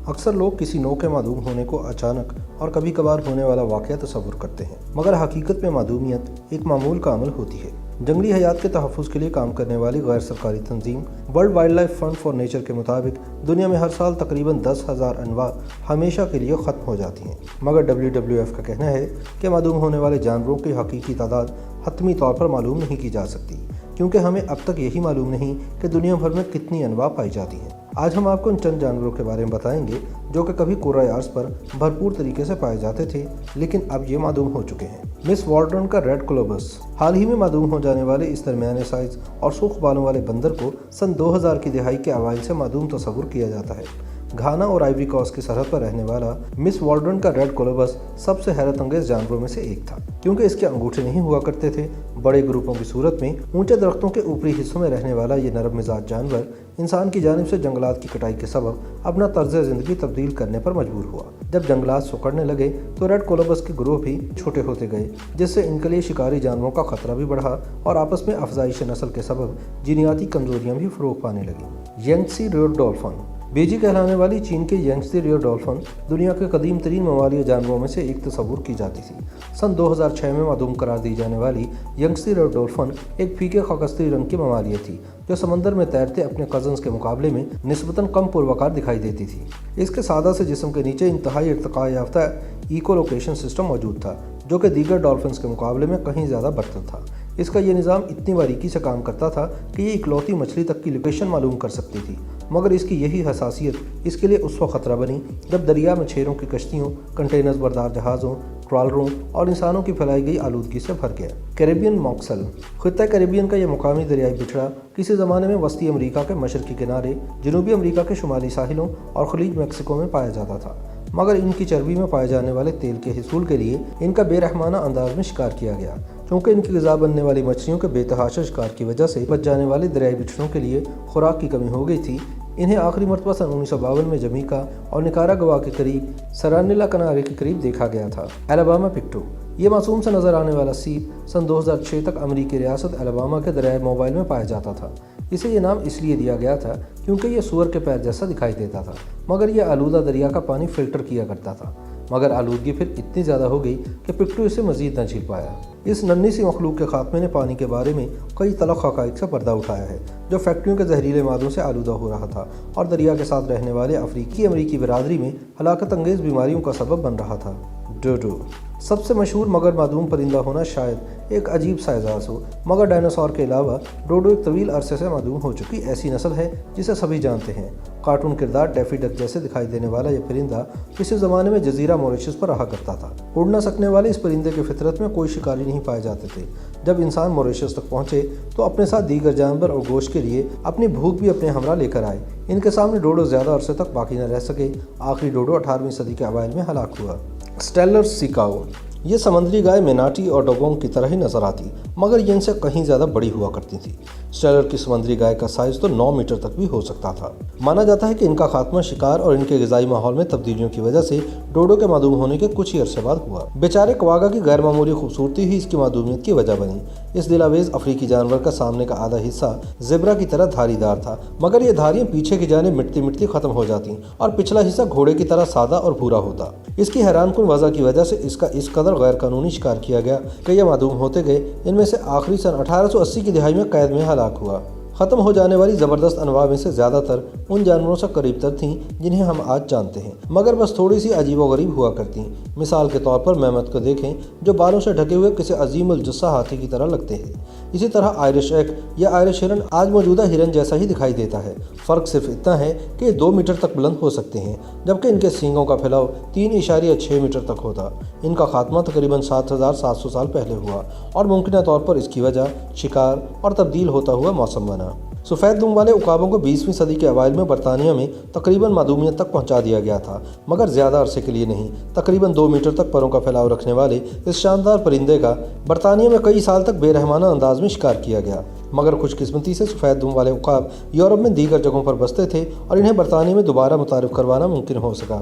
اکثر لوگ کسی نوع کے معدوم ہونے کو اچانک اور کبھی کبھار ہونے والا واقعہ تصور کرتے ہیں، مگر حقیقت میں معدومیت ایک معمول کا عمل ہوتی ہے۔ جنگلی حیات کے تحفظ کے لیے کام کرنے والی غیر سرکاری تنظیم World Wildlife Fund for Nature کے مطابق دنیا میں ہر سال تقریباً 10,000 انواع ہمیشہ کے لیے ختم ہو جاتی ہیں، مگر WWF کا کہنا ہے کہ معدوم ہونے والے جانوروں کی حقیقی تعداد حتمی طور پر معلوم نہیں کی جا سکتی، کیونکہ ہمیں اب تک یہی معلوم نہیں کہ دنیا بھر میں کتنی انواع پائی جاتی ہیں۔ آج ہم آپ کو ان چند جانوروں کے بارے میں بتائیں گے جو کہ کبھی کرۂ ارض پر بھرپور طریقے سے پائے جاتے تھے، لیکن اب یہ معدوم ہو چکے ہیں۔ مس والڈرن کا ریڈ کولوبس حال ہی میں معدوم ہو جانے والے اس درمیانے سائز اور سرخ بالوں والے بندر کو سن 2000 کی دہائی کے اوائل سے معدوم تصور کیا جاتا ہے۔ گھانا اور آئیوری کوسٹ کی سرحد پر رہنے والا مس والڈرن کا ریڈ کولوبس سب سے حیرت انگیز جانوروں میں سے ایک تھا، کیونکہ اس کے انگوٹھے نہیں ہوا کرتے تھے۔ بڑے گروپوں کی صورت میں اونچے درختوں کے اوپری حصوں میں رہنے والا یہ نرم مزاج جانور انسان کی جانب سے جنگلات کی کٹائی کے سبب اپنا طرز زندگی تبدیل کرنے پر مجبور ہوا۔ جب جنگلات سکڑنے لگے تو ریڈ کولوبس کے گروہ بھی چھوٹے ہوتے گئے، جس سے ان کے لیے شکاری جانوروں کا خطرہ بھی بڑھا اور آپس میں افزائش نسل کے سبب جینیاتی کمزوریاں بھی فروغ پانے لگیں۔ یانگتزی ریور ڈولفن بیجی کہلانے والی چین کے یانگتزی ریور ڈولفن دنیا کے قدیم ترین ممالیہ جانوروں میں سے ایک تصور کی جاتی تھی۔ سن 2006 میں معدوم قرار دی جانے والی یانگتزی ریور ڈولفن ایک پھیکے خاکستری رنگ کی ممالیہ تھی جو سمندر میں تیرتے اپنے کزنز کے مقابلے میں نسبتاً کم پروقار دکھائی دیتی تھی۔ اس کے سادہ سے جسم کے نیچے انتہائی ارتقاء یافتہ ایکو لوکیشن سسٹم موجود تھا، جو کہ دیگر ڈولفنز کے مقابلے میں کہیں زیادہ برتر تھا۔ اس کا یہ نظام اتنی باریکی سے کام کرتا تھا کہ یہ اکلوتی مچھلی تک کی لوکیشن معلوم کر سکتی تھی، مگر اس کی یہی حساسیت اس کے لیے اس وقت خطرہ بنی جب دریا میں چھیروں کی کشتیوں، کنٹینرز بردار جہازوں، ٹرالروں اور انسانوں کی پھیلائی گئی آلودگی سے بھر گیا۔ کیریبین موکسل خطہ کیریبین کا یہ مقامی دریائی بچھڑا کسی زمانے میں وسطی امریکہ کے مشرقی کنارے، جنوبی امریکہ کے شمالی ساحلوں اور خلیج میکسیکو میں پایا جاتا تھا، مگر ان کی چربی میں پائے جانے والے تیل کے حصول کے لیے ان کا بے رحمانہ انداز میں شکار کیا گیا۔ چونکہ ان کی غذا بننے والی مچھلیوں کے بے تحاشا شکار کی وجہ سے بچ جانے والے دریائی بچھڑوں کے لیے خوراک کی کمی ہو گئی تھی، انہیں آخری مرتبہ سن 1952 میں جمیکا اور نکاراگوا کے قریب سرانیلا کنارے کے قریب دیکھا گیا تھا۔ الاباما پکٹو یہ معصوم سے نظر آنے والا سیپ سن 2006 تک امریکی ریاست الاباما کے دریائے موبائل میں پایا جاتا تھا۔ اسے یہ نام اس لیے دیا گیا تھا کیونکہ یہ سور کے پیر جیسا دکھائی دیتا تھا، مگر یہ آلودہ دریا کا پانی فلٹر کیا کرتا تھا، مگر آلودگی پھر اتنی زیادہ ہو گئی کہ پکٹو اسے مزید نہ جھیل پایا۔ اس ننھی سی مخلوق کے خاتمے نے پانی کے بارے میں کئی تلخ حقائق سے پردہ اٹھایا ہے، جو فیکٹریوں کے زہریلے مادوں سے آلودہ ہو رہا تھا اور دریا کے ساتھ رہنے والے افریقی امریکی برادری میں ہلاکت انگیز بیماریوں کا سبب بن رہا تھا۔ ڈوڈو سب سے مشہور مگر معدوم پرندہ ہونا شاید ایک عجیب سا اعزاز ہو، مگر ڈائناسور کے علاوہ ڈوڈو ایک طویل عرصے سے معدوم ہو چکی ایسی نسل ہے جسے سبھی جانتے ہیں۔ کارٹون کردار ڈیفی ڈک جیسے دکھائی دینے والا یہ پرندہ کسی زمانے میں جزیرہ موریشس پر رہا کرتا تھا۔ اڑ نہ سکنے والے اس پرندے کے فطرت میں کوئی شکاری نہیں پائے جاتے تھے۔ جب انسان موریشس تک پہنچے تو اپنے ساتھ دیگر جانور اور گوشت کے لیے اپنی بھوک بھی اپنے ہمراہ لے کر آئے۔ ان کے سامنے ڈوڈو زیادہ عرصے تک باقی نہ رہ سکے۔ آخری ڈوڈو 18ویں صدی کے اوائل میں ہلاک ہوا۔ اسٹیلر سیکاؤ یہ سمندری گائے میناٹی اور ڈوگونگ کی طرح ہی نظر آتی، مگر یہ ان سے کہیں زیادہ بڑی ہوا کرتی تھی۔ اسٹیلر کی سمندری گائے کا سائز تو 9 میٹر تک بھی ہو سکتا تھا۔ مانا جاتا ہے کہ ان کا خاتمہ شکار اور ان کے غذائی ماحول میں تبدیلیوں کی وجہ سے ڈوڈو کے معدوم ہونے کے کچھ ہی عرصے بعد ہوا۔ بیچارے کواگا کی غیر معمولی خوبصورتی ہی اس کی معدومیت کی وجہ بنی۔ اس دل آویز افریقی جانور کا سامنے کا آدھا حصہ زبرا کی طرح دھاری دار تھا، مگر یہ دھاریاں پیچھے کی جانب مٹتی مٹتی ختم ہو جاتی اور پچھلا حصہ گھوڑے کی طرح سادہ اور بھورا ہوتا۔ اس کی حیران کن وجہ کی وجہ سے اس کا اس قدر غیر قانونی شکار کیا گیا کہ یہ معدوم ہوتے گئے۔ ان میں سے آخری سن 1880 کی دہائی میں قید میں ہلاک ہوا۔ ختم ہو جانے والی زبردست انواع میں سے زیادہ تر ان جانوروں سے قریب تر تھیں جنہیں ہم آج جانتے ہیں، مگر بس تھوڑی سی عجیب و غریب ہوا کرتی۔ مثال کے طور پر میمت کو دیکھیں جو بالوں سے ڈھکے ہوئے کسی عظیم الجثہ ہاتھی کی طرح لگتے ہیں۔ اسی طرح آئرش ایک یا آئرش ہرن آج موجودہ ہرن جیسا ہی دکھائی دیتا ہے۔ فرق صرف اتنا ہے کہ یہ 2 میٹر تک بلند ہو سکتے ہیں، جبکہ ان کے سینگوں کا پھیلاؤ 3.6 میٹر تک ہوتا۔ ان کا خاتمہ تقریباً 7,700 سال پہلے ہوا اور ممکنہ طور پر اس کی وجہ شکار اور تبدیل ہوتا ہوا موسم بنا۔ سفید دم والے عقابوں کو 20ویں صدی کے اوائل میں برطانیہ میں تقریباً معدومیت تک پہنچا دیا گیا تھا، مگر زیادہ عرصے کے لیے نہیں۔ تقریباً 2 میٹر تک پروں کا پھیلاؤ رکھنے والے اس شاندار پرندے کا برطانیہ میں کئی سال تک بے رحمانہ انداز میں شکار کیا گیا، مگر خوش قسمتی سے سفید دم والے عقاب یورپ میں دیگر جگہوں پر بستے تھے اور انہیں برطانیہ میں دوبارہ متعارف کروانا ممکن ہو سکا۔